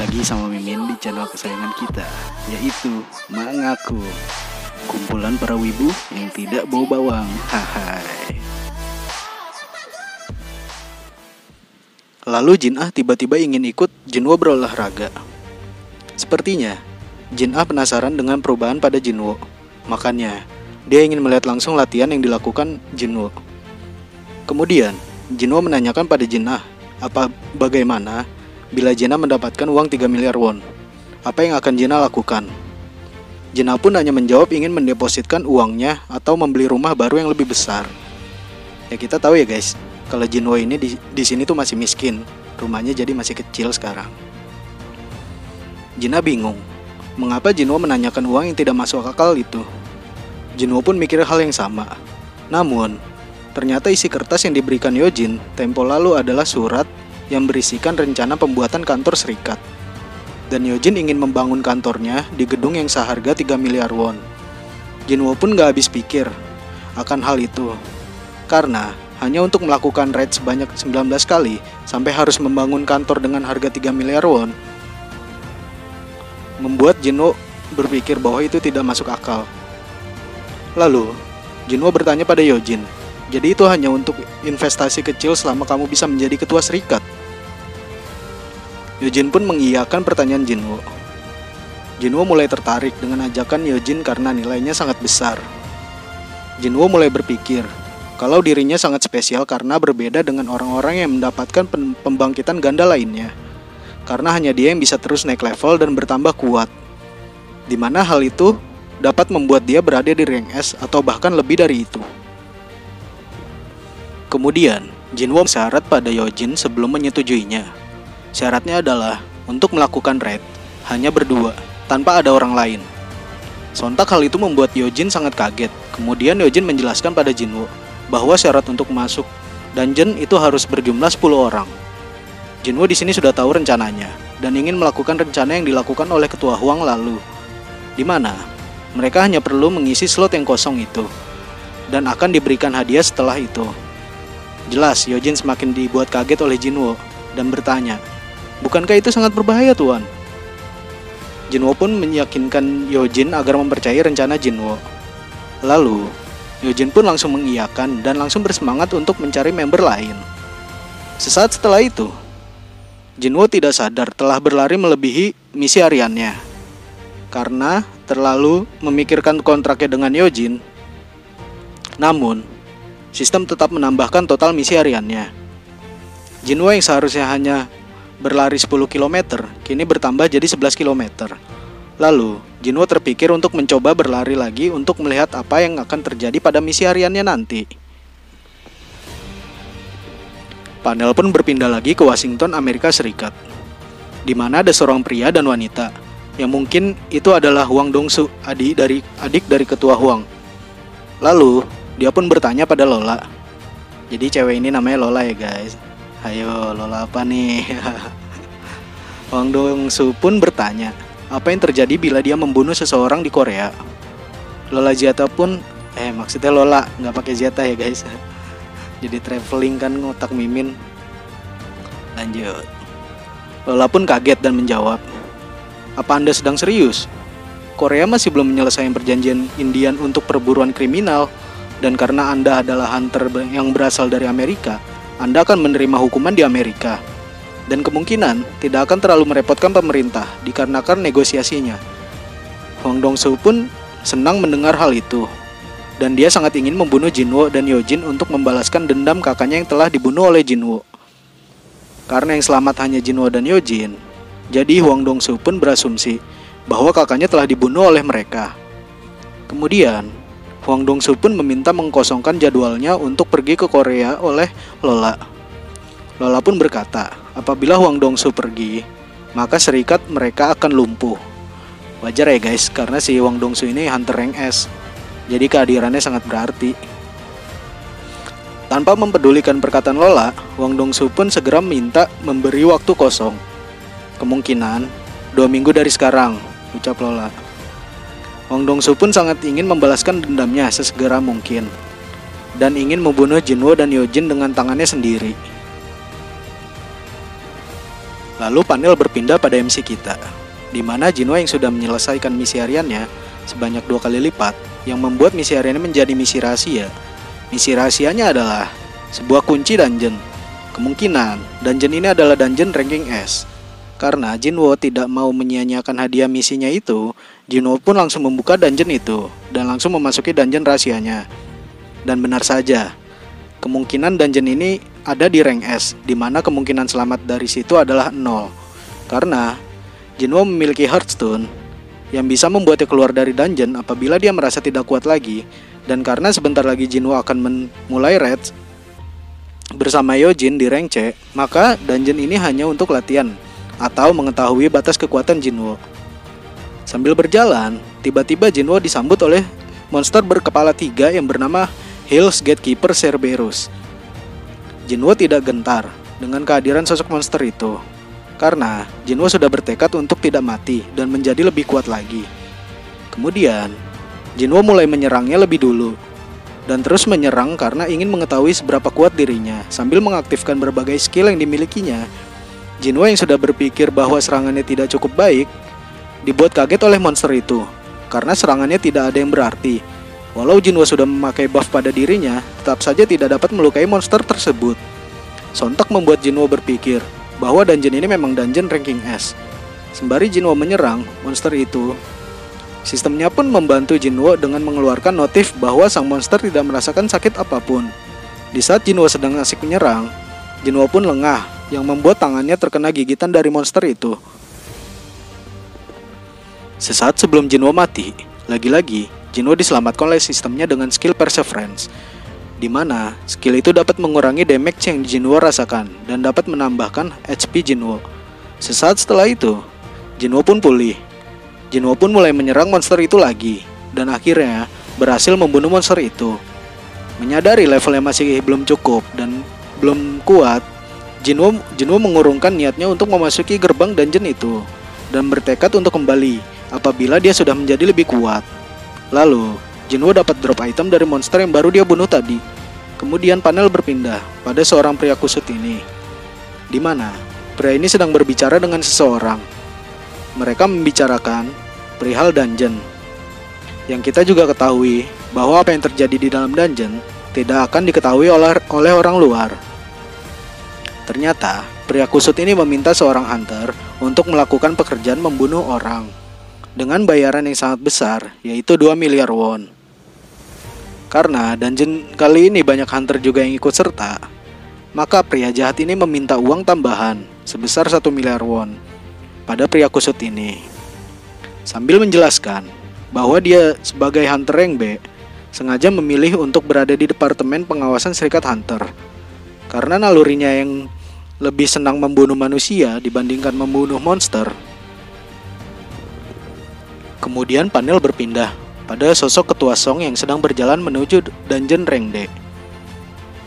lagi sama Mimin di channel kesayangan kita, yaitu Mangaku, kumpulan para wibu yang tidak bau bawang. Hai. Lalu Jin-Ah tiba-tiba ingin ikut Jinwo berolahraga. Sepertinya Jin-Ah penasaran dengan perubahan pada Jinwo. Makanya dia ingin melihat langsung latihan yang dilakukan Jinwo. Kemudian Jinwo menanyakan pada Jin-Ah bagaimana bila Jin-Ah mendapatkan uang 3 miliar won. Apa yang akan Jin-Ah lakukan? Jin-Ah pun hanya menjawab ingin mendepositkan uangnya atau membeli rumah baru yang lebih besar. Ya kita tahu ya guys, kalau Jinwo ini di sini tuh masih miskin, rumahnya jadi masih kecil sekarang. Jin-Ah bingung, mengapa Jinwo menanyakan uang yang tidak masuk akal itu. Jinwo pun mikir hal yang sama. Namun, ternyata isi kertas yang diberikan Yojin tempo lalu adalah surat yang berisikan rencana pembuatan kantor serikat. Dan Yojin ingin membangun kantornya di gedung yang seharga 3 miliar won. Jinwo pun gak habis pikir akan hal itu, karena hanya untuk melakukan raid sebanyak 19 kali sampai harus membangun kantor dengan harga 3 miliar won membuat Jinwo berpikir bahwa itu tidak masuk akal. Lalu Jinwo bertanya pada Yojin, jadi itu hanya untuk investasi kecil selama kamu bisa menjadi ketua serikat? Yojin pun mengiyakan pertanyaan Jinwo. Jinwo mulai tertarik dengan ajakan Yojin karena nilainya sangat besar. Jinwo mulai berpikir kalau dirinya sangat spesial karena berbeda dengan orang-orang yang mendapatkan pembangkitan ganda lainnya. Karena hanya dia yang bisa terus naik level dan bertambah kuat. Dimana hal itu dapat membuat dia berada di rank S atau bahkan lebih dari itu. Kemudian, Jinwo syarat pada Yojin sebelum menyetujuinya. Syaratnya adalah untuk melakukan raid hanya berdua, tanpa ada orang lain. Sontak hal itu membuat Yojin sangat kaget. Kemudian Yojin menjelaskan pada Jinwo bahwa syarat untuk masuk dungeon itu harus berjumlah 10 orang. Jinwo di sini sudah tahu rencananya dan ingin melakukan rencana yang dilakukan oleh Ketua Huang lalu, di mana mereka hanya perlu mengisi slot yang kosong itu dan akan diberikan hadiah setelah itu. Jelas Yojin semakin dibuat kaget oleh Jinwo dan bertanya, bukankah itu sangat berbahaya tuan? Jinwo pun meyakinkan Yojin agar mempercayai rencana Jinwo. Lalu Yojin pun langsung mengiyakan dan langsung bersemangat untuk mencari member lain. Sesaat setelah itu, Jinwo tidak sadar telah berlari melebihi misi hariannya. Karena terlalu memikirkan kontraknya dengan Yojin. Namun, sistem tetap menambahkan total misi hariannya. Jinwo yang seharusnya hanya berlari 10 km, kini bertambah jadi 11 km. Lalu, Jinwo terpikir untuk mencoba berlari lagi untuk melihat apa yang akan terjadi pada misi hariannya nanti. Panel pun berpindah lagi ke Washington, Amerika Serikat, di mana ada seorang pria dan wanita, yang mungkin itu adalah Hwang Dong-soo, adik dari Ketua Huang. Lalu, dia pun bertanya pada Lola. Jadi cewek ini namanya Lola ya guys. Ayo, Lola apa nih? Hwang Dong-soo pun bertanya, apa yang terjadi bila dia membunuh seseorang di Korea? Lola Ziata pun, maksudnya Lola, nggak pakai Ziata ya guys. Jadi traveling kan ngotak Mimin. Lanjut. Lola pun kaget dan menjawab, apa Anda sedang serius? Korea masih belum menyelesaikan perjanjian Indian untuk perburuan kriminal. Dan karena Anda adalah hunter yang berasal dari Amerika, Anda akan menerima hukuman di Amerika. Dan kemungkinan tidak akan terlalu merepotkan pemerintah dikarenakan negosiasinya. Hwang Dong-soo pun senang mendengar hal itu. Dan dia sangat ingin membunuh Jinwo dan Yojin untuk membalaskan dendam kakaknya yang telah dibunuh oleh Jinwo. Karena yang selamat hanya Jinwo dan Yojin, jadi Hwang Dong-soo pun berasumsi bahwa kakaknya telah dibunuh oleh mereka. Kemudian, Hwang Dong-soo pun meminta mengkosongkan jadwalnya untuk pergi ke Korea oleh Lola. Lola pun berkata, apabila Hwang Dong-soo pergi, maka serikat mereka akan lumpuh. Wajar ya guys, karena si Hwang Dong-soo ini hunter rank S. Jadi kehadirannya sangat berarti. Tanpa mempedulikan perkataan Lola, Hwang Dong-soo pun segera minta memberi waktu kosong. Kemungkinan 2 minggu dari sekarang, ucap Lola. Hwang Dong-soo pun sangat ingin membalaskan dendamnya sesegera mungkin dan ingin membunuh Jinwo dan Yojin dengan tangannya sendiri. Lalu panel berpindah pada MC kita, di mana Jinwo yang sudah menyelesaikan misi hariannya sebanyak 2 kali lipat, yang membuat misi hariannya menjadi misi rahasia. Misi rahasianya adalah sebuah kunci dungeon. Kemungkinan dungeon ini adalah dungeon ranking S. Karena Jinwo tidak mau menyia-nyiakan hadiah misinya itu, Jinwo pun langsung membuka dungeon itu dan langsung memasuki dungeon rahasianya. Dan benar saja, kemungkinan dungeon ini ada di rank S, di mana kemungkinan selamat dari situ adalah 0. Karena Jinwo memiliki Heartstone yang bisa membuatnya keluar dari dungeon apabila dia merasa tidak kuat lagi. Dan karena sebentar lagi Jinwo akan memulai raid bersama Yojin di rank C, maka dungeon ini hanya untuk latihan atau mengetahui batas kekuatan Jinwo. Sambil berjalan, tiba-tiba Jinwo disambut oleh monster berkepala 3 yang bernama Hell's Gatekeeper Cerberus. Jinwo tidak gentar dengan kehadiran sosok monster itu, karena Jinwo sudah bertekad untuk tidak mati dan menjadi lebih kuat lagi. Kemudian, Jinwo mulai menyerangnya lebih dulu, dan terus menyerang karena ingin mengetahui seberapa kuat dirinya. Sambil mengaktifkan berbagai skill yang dimilikinya, Jinwo yang sudah berpikir bahwa serangannya tidak cukup baik, dibuat kaget oleh monster itu, karena serangannya tidak ada yang berarti. Walau Jinwo sudah memakai buff pada dirinya, tetap saja tidak dapat melukai monster tersebut. Sontak membuat Jinwo berpikir bahwa dungeon ini memang dungeon ranking S. Sembari Jinwo menyerang monster itu, sistemnya pun membantu Jinwo dengan mengeluarkan notif bahwa sang monster tidak merasakan sakit apapun. Di saat Jinwo sedang asik menyerang, Jinwo pun lengah, yang membuat tangannya terkena gigitan dari monster itu. Sesaat sebelum Jinwo mati, lagi-lagi Jinwo diselamatkan oleh sistemnya dengan skill Perseverance, di mana skill itu dapat mengurangi damage yang Jinwo rasakan dan dapat menambahkan HP Jinwo. Sesaat setelah itu, Jinwo pun pulih. Jinwo pun mulai menyerang monster itu lagi, dan akhirnya berhasil membunuh monster itu. Menyadari levelnya masih belum cukup dan belum kuat, Jinwo mengurungkan niatnya untuk memasuki gerbang dungeon itu dan bertekad untuk kembali apabila dia sudah menjadi lebih kuat. Lalu, Jinwo dapat drop item dari monster yang baru dia bunuh tadi. Kemudian panel berpindah pada seorang pria kusut ini, di mana pria ini sedang berbicara dengan seseorang. Mereka membicarakan perihal dungeon. Yang kita juga ketahui bahwa apa yang terjadi di dalam dungeon tidak akan diketahui oleh orang luar. Ternyata, pria kusut ini meminta seorang hunter untuk melakukan pekerjaan membunuh orang dengan bayaran yang sangat besar, yaitu 2 miliar won. Karena dungeon kali ini banyak hunter juga yang ikut serta, maka pria jahat ini meminta uang tambahan sebesar 1 miliar won pada pria kusut ini. Sambil menjelaskan bahwa dia sebagai hunter rank B sengaja memilih untuk berada di Departemen Pengawasan Serikat Hunter karena nalurinya yang lebih senang membunuh manusia dibandingkan membunuh monster. Kemudian panel berpindah pada sosok Ketua Song yang sedang berjalan menuju dungeon rank D.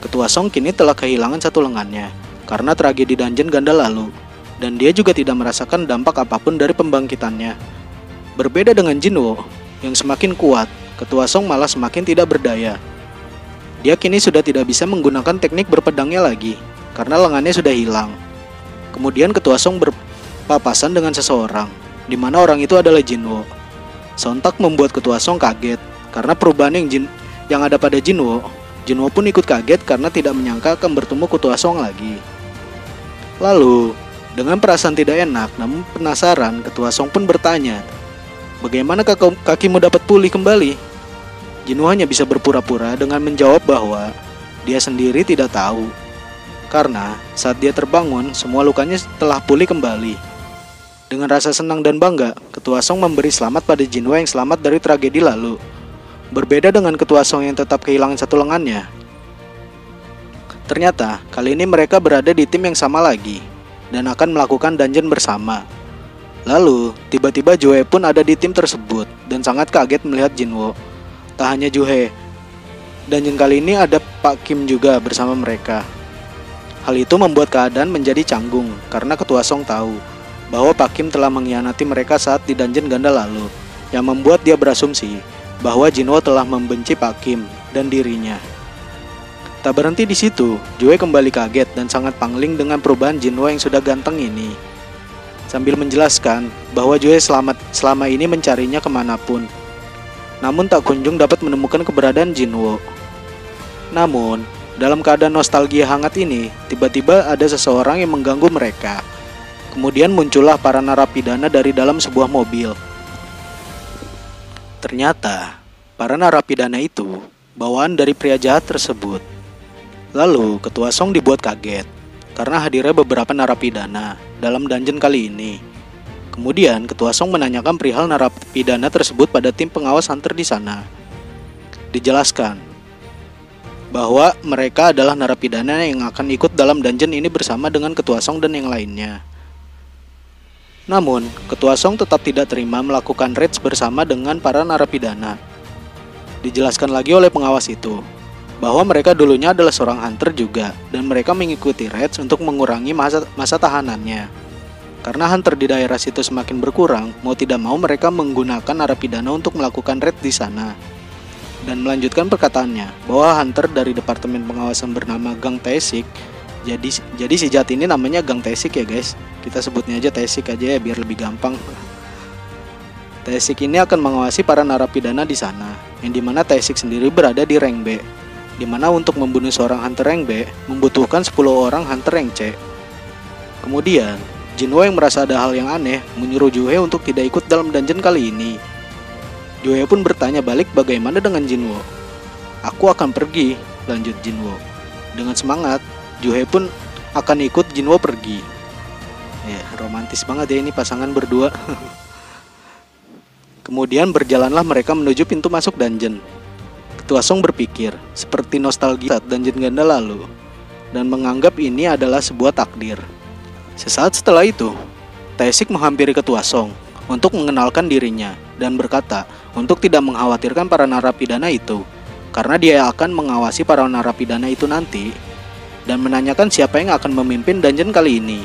Ketua Song kini telah kehilangan satu lengannya karena tragedi dungeon ganda lalu, dan dia juga tidak merasakan dampak apapun dari pembangkitannya. Berbeda dengan Jinwo yang semakin kuat, Ketua Song malah semakin tidak berdaya. Dia kini sudah tidak bisa menggunakan teknik berpedangnya lagi karena lengannya sudah hilang. Kemudian Ketua Song berpapasan dengan seseorang, di mana orang itu adalah Jinwo. Sontak membuat Ketua Song kaget karena perubahan yang ada pada Jinwo. Jinwo pun ikut kaget karena tidak menyangka akan bertemu Ketua Song lagi. Lalu, dengan perasaan tidak enak namun penasaran, Ketua Song pun bertanya, "Bagaimana kakimu dapat pulih kembali?" Jinwo hanya bisa berpura-pura dengan menjawab bahwa dia sendiri tidak tahu. Karena saat dia terbangun, semua lukanya telah pulih kembali. Dengan rasa senang dan bangga, Ketua Song memberi selamat pada Jinwo yang selamat dari tragedi lalu. Berbeda dengan Ketua Song yang tetap kehilangan satu lengannya. Ternyata, kali ini mereka berada di tim yang sama lagi dan akan melakukan dungeon bersama. Lalu, tiba-tiba Joe pun ada di tim tersebut dan sangat kaget melihat Jinwo. Tak hanya Joe, dungeon kali ini ada Pak Kim juga bersama mereka. Hal itu membuat keadaan menjadi canggung karena Ketua Song tahu bahwa Pak Kim telah mengkhianati mereka saat di dungeon ganda lalu, yang membuat dia berasumsi bahwa Jinwo telah membenci Pak Kim dan dirinya. Tak berhenti di situ, Joe kembali kaget dan sangat pangling dengan perubahan Jinwo yang sudah ganteng ini. sambil menjelaskan bahwa Joe selama ini mencarinya kemanapun, namun tak kunjung dapat menemukan keberadaan Jinwo. Namun, dalam keadaan nostalgia hangat ini, tiba-tiba ada seseorang yang mengganggu mereka. Kemudian muncullah para narapidana dari dalam sebuah mobil. Ternyata, para narapidana itu bawaan dari pria jahat tersebut. Lalu, Ketua Song dibuat kaget karena hadirnya beberapa narapidana dalam dungeon kali ini. Kemudian, Ketua Song menanyakan perihal narapidana tersebut pada tim pengawas hunter di sana. Dijelaskan bahwa mereka adalah narapidana yang akan ikut dalam dungeon ini bersama dengan Ketua Song dan yang lainnya. Namun, Ketua Song tetap tidak terima melakukan raids bersama dengan para narapidana. Dijelaskan lagi oleh pengawas itu bahwa mereka dulunya adalah seorang hunter juga, dan mereka mengikuti raids untuk mengurangi masa tahanannya. Karena hunter di daerah situ semakin berkurang, mau tidak mau mereka menggunakan narapidana untuk melakukan raid di sana. Dan melanjutkan perkataannya bahwa hunter dari departemen pengawasan bernama Gang Taesik, jadi si jahat ini namanya Gang Taesik ya guys, kita sebutnya aja Taesik aja ya biar lebih gampang. Taesik ini akan mengawasi para narapidana di sana, yang dimana Taesik sendiri berada di rank B, dimana untuk membunuh seorang hunter rank B membutuhkan 10 orang hunter rank C. Kemudian, Jinwo yang merasa ada hal yang aneh menyuruh Juhe untuk tidak ikut dalam dungeon kali ini. Juhe pun bertanya balik bagaimana dengan Jinwo. Aku akan pergi, lanjut Jinwo. Dengan semangat, Juhe pun akan ikut Jinwo pergi. Ya, romantis banget ya ini pasangan berdua. Kemudian berjalanlah mereka menuju pintu masuk dungeon. Ketua Song berpikir seperti nostalgia saat dungeon ganda lalu, dan menganggap ini adalah sebuah takdir. Sesaat setelah itu, Taesik menghampiri Ketua Song untuk mengenalkan dirinya dan berkata untuk tidak mengkhawatirkan para narapidana itu, karena dia akan mengawasi para narapidana itu nanti, dan menanyakan siapa yang akan memimpin dungeon kali ini.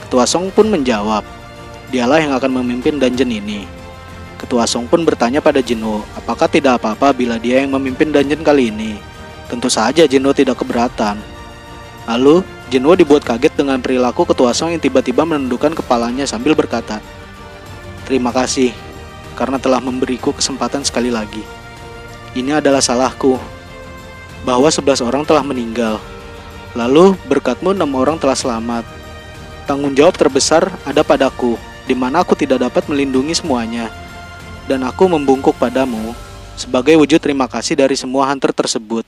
Ketua Song pun menjawab, dialah yang akan memimpin dungeon ini. Ketua Song pun bertanya pada Jinwo, apakah tidak apa-apa bila dia yang memimpin dungeon kali ini. Tentu saja Jinwo tidak keberatan. Lalu, Jinwo dibuat kaget dengan perilaku Ketua Song yang tiba-tiba menundukkan kepalanya sambil berkata, terima kasih, karena telah memberiku kesempatan sekali lagi. Ini adalah salahku, bahwa 11 orang telah meninggal. Lalu, berkatmu 6 orang telah selamat. Tanggung jawab terbesar ada padaku, di mana aku tidak dapat melindungi semuanya. Dan aku membungkuk padamu sebagai wujud terima kasih dari semua hunter tersebut.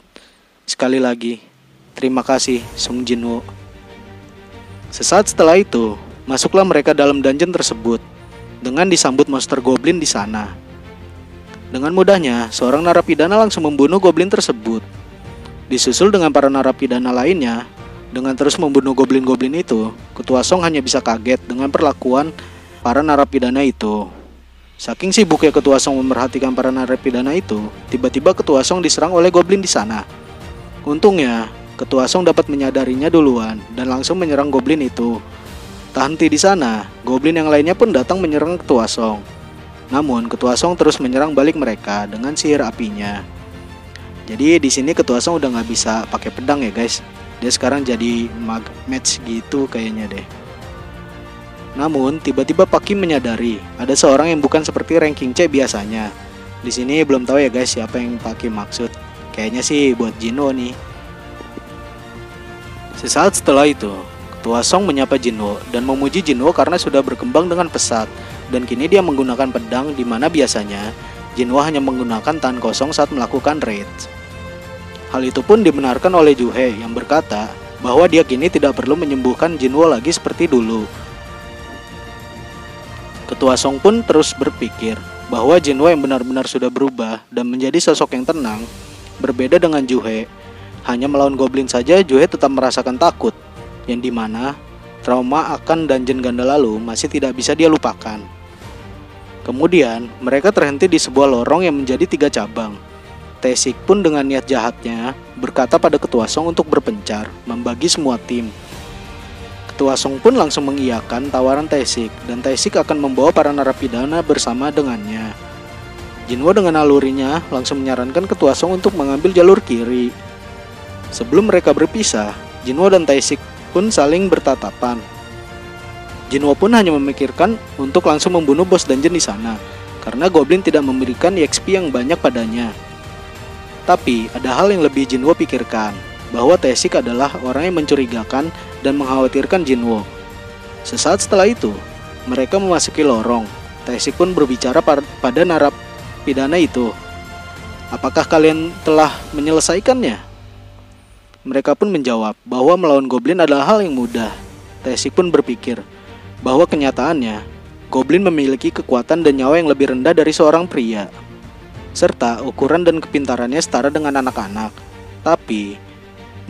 Sekali lagi, terima kasih Sung Jinwo. Sesaat setelah itu, masuklah mereka dalam dungeon tersebut dengan disambut monster goblin di sana. Dengan mudahnya, seorang narapidana langsung membunuh goblin tersebut. Disusul dengan para narapidana lainnya, dengan terus membunuh goblin-goblin itu, Ketua Song hanya bisa kaget dengan perlakuan para narapidana itu. Saking sibuknya Ketua Song memerhatikan para narapidana itu, tiba-tiba Ketua Song diserang oleh goblin di sana. Untungnya, Ketua Song dapat menyadarinya duluan dan langsung menyerang goblin itu. Tak henti di sana, goblin yang lainnya pun datang menyerang Ketua Song. Namun, Ketua Song terus menyerang balik mereka dengan sihir apinya. Jadi di sini Ketua Song udah nggak bisa pakai pedang ya guys. Dia sekarang jadi match gitu kayaknya deh. Namun, tiba-tiba Pak Kim menyadari ada seorang yang bukan seperti ranking C biasanya. Di sini belum tahu ya guys siapa yang Pak Kim maksud. Kayaknya sih buat Jinwo nih. Sesaat setelah itu, Ketua Song menyapa Jinwo dan memuji Jinwo karena sudah berkembang dengan pesat. Dan kini dia menggunakan pedang di mana biasanya Jinwo hanya menggunakan tangan kosong saat melakukan raids. Hal itu pun dibenarkan oleh Juhe yang berkata bahwa dia kini tidak perlu menyembuhkan Jinwo lagi seperti dulu. Ketua Song pun terus berpikir bahwa Jinwo yang benar-benar sudah berubah dan menjadi sosok yang tenang, berbeda dengan Juhe. Hanya melawan goblin saja Juhe tetap merasakan takut, yang dimana trauma akan dungeon ganda lalu masih tidak bisa dia lupakan. Kemudian mereka terhenti di sebuah lorong yang menjadi 3 cabang. Taesik pun dengan niat jahatnya berkata pada Ketua Song untuk berpencar, membagi semua tim. Ketua Song pun langsung mengiyakan tawaran Taesik, dan Taesik akan membawa para narapidana bersama dengannya. Jinwo dengan nalurinya langsung menyarankan Ketua Song untuk mengambil jalur kiri. Sebelum mereka berpisah, Jinwo dan Taesik pun saling bertatapan. Jinwo pun hanya memikirkan untuk langsung membunuh bos dungeon di sana, karena Goblin tidak memberikan EXP yang banyak padanya. Tapi ada hal yang lebih Jinwo pikirkan, bahwa Taesik adalah orang yang mencurigakan dan mengkhawatirkan Jinwo. Sesaat setelah itu, mereka memasuki lorong. Taesik pun berbicara pada narapidana itu. Apakah kalian telah menyelesaikannya? Mereka pun menjawab bahwa melawan Goblin adalah hal yang mudah. Taesik pun berpikir bahwa kenyataannya, Goblin memiliki kekuatan dan nyawa yang lebih rendah dari seorang pria, serta ukuran dan kepintarannya setara dengan anak-anak. Tapi,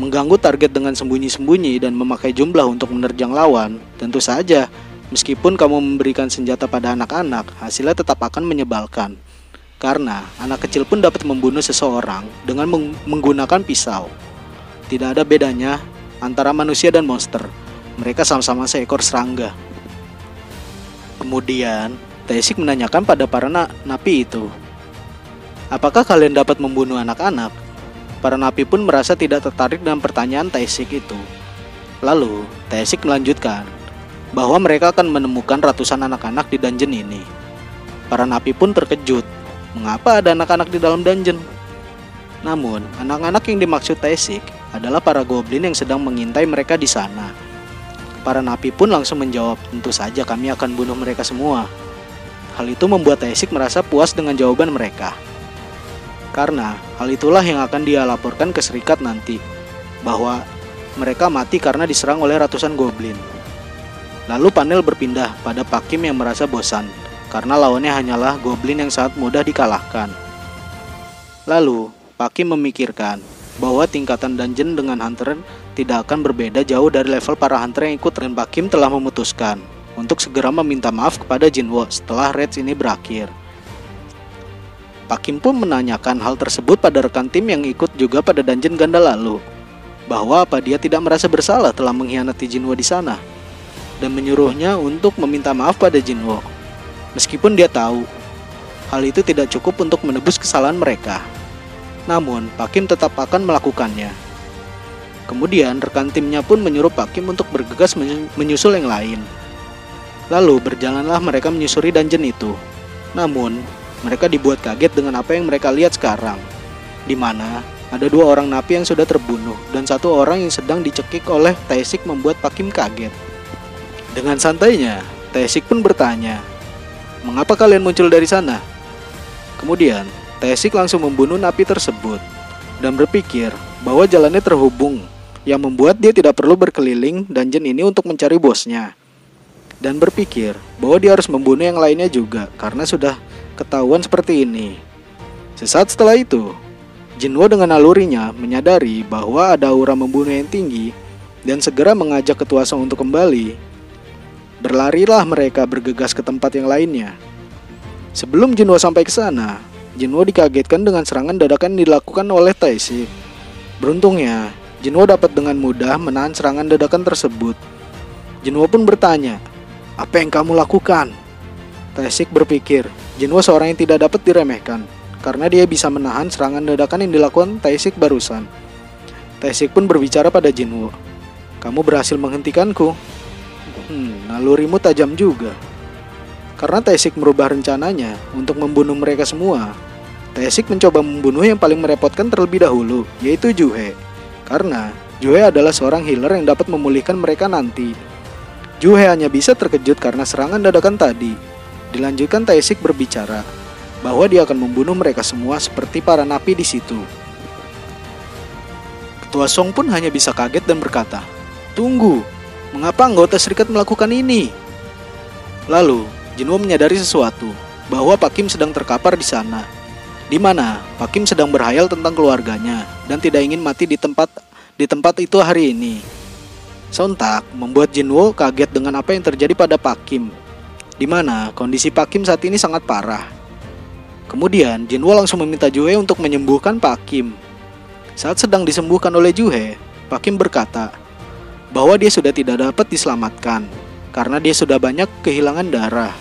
mengganggu target dengan sembunyi-sembunyi dan memakai jumlah untuk menerjang lawan, tentu saja, meskipun kamu memberikan senjata pada anak-anak, hasilnya tetap akan menyebalkan. Karena, anak kecil pun dapat membunuh seseorang dengan menggunakan pisau. Tidak ada bedanya antara manusia dan monster. Mereka sama-sama seekor serangga. Kemudian, Taesik menanyakan pada para napi itu, apakah kalian dapat membunuh anak-anak? Para napi pun merasa tidak tertarik dengan pertanyaan Taesik itu. Lalu, Taesik melanjutkan bahwa mereka akan menemukan ratusan anak-anak di dungeon ini. Para napi pun terkejut, mengapa ada anak-anak di dalam dungeon? Namun, anak-anak yang dimaksud Taesik adalah para goblin yang sedang mengintai mereka di sana. Para napi pun langsung menjawab, tentu saja kami akan bunuh mereka semua. Hal itu membuat Taesik merasa puas dengan jawaban mereka. Karena hal itulah yang akan dia laporkan ke Serikat nanti, bahwa mereka mati karena diserang oleh ratusan goblin. Lalu panel berpindah pada Pak Kim yang merasa bosan, karena lawannya hanyalah goblin yang sangat mudah dikalahkan. Lalu, Pak Kim memikirkan bahwa tingkatan dungeon dengan hunter tidak akan berbeda jauh dari level para hunter yang ikut, dan Pak Kim telah memutuskan untuk segera meminta maaf kepada Jinwo setelah raids ini berakhir. Pak Kim pun menanyakan hal tersebut pada rekan tim yang ikut juga pada dungeon ganda lalu, bahwa apa dia tidak merasa bersalah telah mengkhianati Jinwo di sana, dan menyuruhnya untuk meminta maaf pada Jinwo. Meskipun dia tahu hal itu tidak cukup untuk menebus kesalahan mereka, namun Pak Kim tetap akan melakukannya. Kemudian rekan timnya pun menyuruh Pak Kim untuk bergegas menyusul yang lain. Lalu berjalanlah mereka menyusuri dungeon itu. Namun, mereka dibuat kaget dengan apa yang mereka lihat sekarang, di mana ada 2 orang napi yang sudah terbunuh dan 1 orang yang sedang dicekik oleh Taesik membuat Pak Kim kaget. Dengan santainya, Taesik pun bertanya, "Mengapa kalian muncul dari sana?" Kemudian, Taesik langsung membunuh napi tersebut dan berpikir bahwa jalannya terhubung, yang membuat dia tidak perlu berkeliling dungeon ini untuk mencari bosnya. Dan berpikir bahwa dia harus membunuh yang lainnya juga karena sudah ketahuan seperti ini. Sesaat setelah itu, Jinwo dengan nalurinya menyadari bahwa ada aura membunuh yang tinggi dan segera mengajak ketua Song untuk kembali. Berlarilah mereka bergegas ke tempat yang lainnya. Sebelum Jinwo sampai ke sana, Jinwo dikagetkan dengan serangan dadakan yang dilakukan oleh Taesik. Beruntungnya, Jinwo dapat dengan mudah menahan serangan dadakan tersebut. Jinwo pun bertanya, "Apa yang kamu lakukan?" Taesik berpikir, Jinwo seorang yang tidak dapat diremehkan, karena dia bisa menahan serangan dadakan yang dilakukan Taesik barusan. Taesik pun berbicara pada Jinwo, "Kamu berhasil menghentikanku. Nalurimu tajam juga." Karena Taesik merubah rencananya untuk membunuh mereka semua, Taesik mencoba membunuh yang paling merepotkan terlebih dahulu, yaitu Juhe. Karena Juhe adalah seorang healer yang dapat memulihkan mereka nanti. Juhe hanya bisa terkejut karena serangan dadakan tadi. Dilanjutkan Taesik berbicara bahwa dia akan membunuh mereka semua seperti para napi di situ. Ketua Song pun hanya bisa kaget dan berkata, "Tunggu, mengapa anggota serikat melakukan ini?" Lalu, Jinwo menyadari sesuatu, bahwa Pak Kim sedang terkapar di sana, di mana Pak Kim sedang berhayal tentang keluarganya dan tidak ingin mati di tempat itu hari ini. Sontak membuat Jinwo kaget dengan apa yang terjadi pada Pak Kim, di mana kondisi Pak Kim saat ini sangat parah. Kemudian Jinwo langsung meminta Juhe untuk menyembuhkan Pak Kim. Saat sedang disembuhkan oleh Juhe, Pak Kim berkata bahwa dia sudah tidak dapat diselamatkan karena dia sudah banyak kehilangan darah.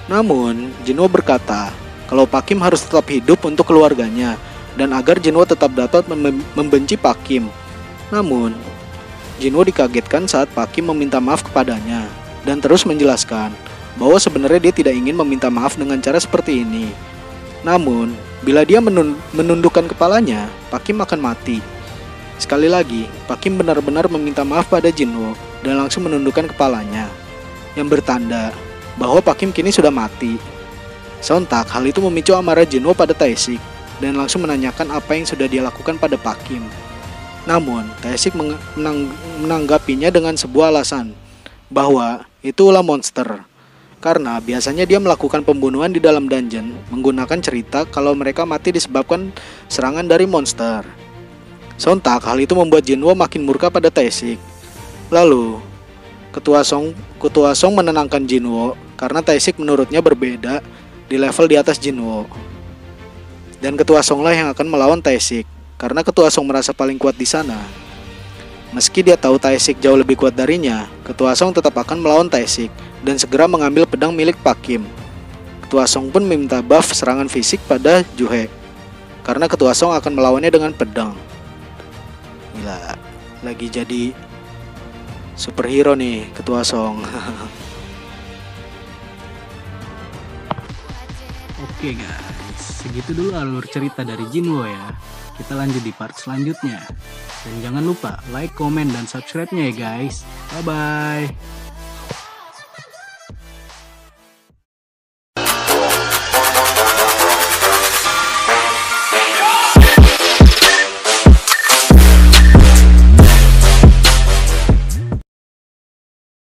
Namun Jinwo berkata kalau Pak Kim harus tetap hidup untuk keluarganya dan agar Jinwo tetap dapat membenci Pak Kim. Namun Jinwo dikagetkan saat Pak Kim meminta maaf kepadanya. dan terus menjelaskan bahwa sebenarnya dia tidak ingin meminta maaf dengan cara seperti ini. Namun, bila dia menundukkan kepalanya, Pak Kim akan mati. Sekali lagi, Pak Kim benar-benar meminta maaf pada Jinwoo dan langsung menundukkan kepalanya, yang bertanda bahwa Pak Kim kini sudah mati. Sontak, hal itu memicu amarah Jinwoo pada Tae-sik dan langsung menanyakan apa yang sudah dia lakukan pada Pak Kim. Namun, Tae-sik menanggapinya dengan sebuah alasan bahwa itu ulah monster. Karena biasanya dia melakukan pembunuhan di dalam dungeon menggunakan cerita kalau mereka mati disebabkan serangan dari monster. Sontak, hal itu membuat Jinwoo makin murka pada Tae-sik. Lalu, Ketua Song menenangkan Jinwoo karena Tae-sik menurutnya berbeda di level di atas Jinwoo. Dan Ketua Song lah yang akan melawan Tae-sik karena Ketua Song merasa paling kuat di sana. Meski dia tahu Tae-sik jauh lebih kuat darinya, Ketua Song tetap akan melawan Tae-sik dan segera mengambil pedang milik Pak Kim. Ketua Song pun meminta buff serangan fisik pada Juhe karena Ketua Song akan melawannya dengan pedang. Gila, lagi jadi superhero nih Ketua Song. Oke guys, segitu dulu alur cerita dari Jinwoo ya. Kita lanjut di part selanjutnya. Dan jangan lupa like, komen, dan subscribe-nya ya guys. Bye-bye.